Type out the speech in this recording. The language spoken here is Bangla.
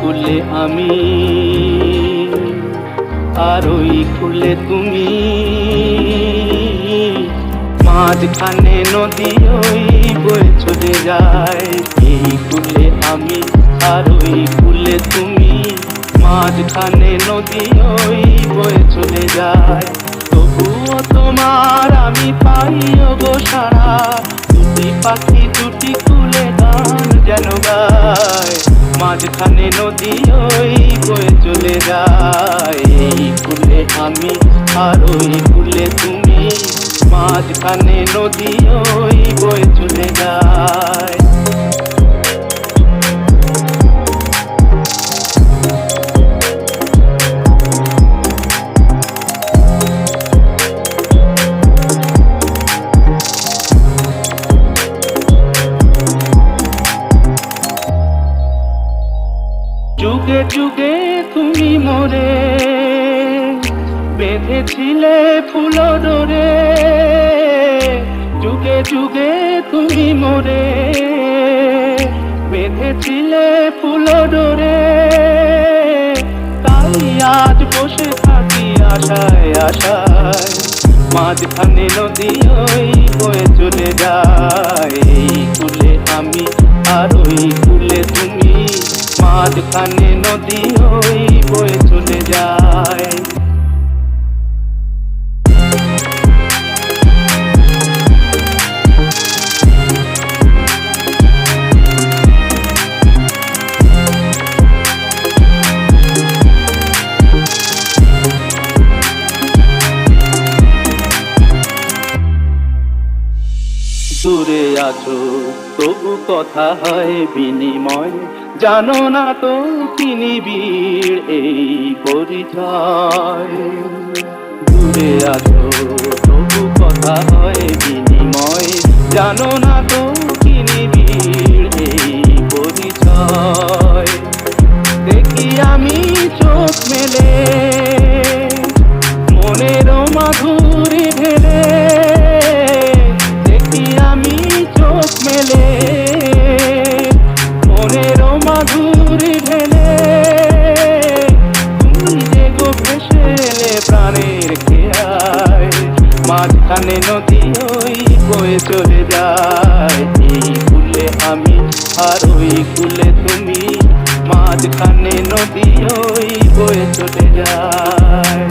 কুলে আমি আর ওই কুলে তুমি, মাঝখানে নদী ওই বয়ে চলে যায়। এই কুলে আমি আর ওই কুলে তুমি, মাঝখানে নদী ওই বয়ে চলে যায়। তবুও তোমার আমি পাই গো সারা, দুটি পাখি দুটি কুলে গান যেন গায়। মাঝখানে নদী ওই বয়ে চলে যায়। এই কুলে আমি আর ওই কুলে তুমি, মাঝখানে নদী ওই বয়ে চলে যায়। যুগে যুগে তুমি মোরে বেঁধেছিলে ফুল ডোরে, যুগে যুগে তুমি মোরে বেঁধেছিলে ফুল ডোরে। তাই আজ বসে থাকি আশায় আশায়, মাঝখানে নদী ওই বয়ে চলে যায়। এই কুলে আমি আর ওই কুলে তুমি, মাঝখানে নদী ওই বয়ে চলে যায়। দূরে আছো তবু কথা হয় বিনিময়, জানো না তো কি নিবিড় এই পরিচয়। দূরে আছো তবু কথা হয় বিনিময়, জানো না তো কি নিবিড় এই পরিচয়। দেখি আমি চোখ মেলে মনের মাধুরী ঢেলে, চোখ মেলে মনের মাধুরী ঢেলে। তুমি যে গো ভেসে এলে প্রাণের খেয়ায়, মাঝখানে নদী ওই বয়ে চলে যায়। এই কুলে আমি আর ওই কুলে তুমি, মাঝখানে নদী ওই বয়ে চলে যায়।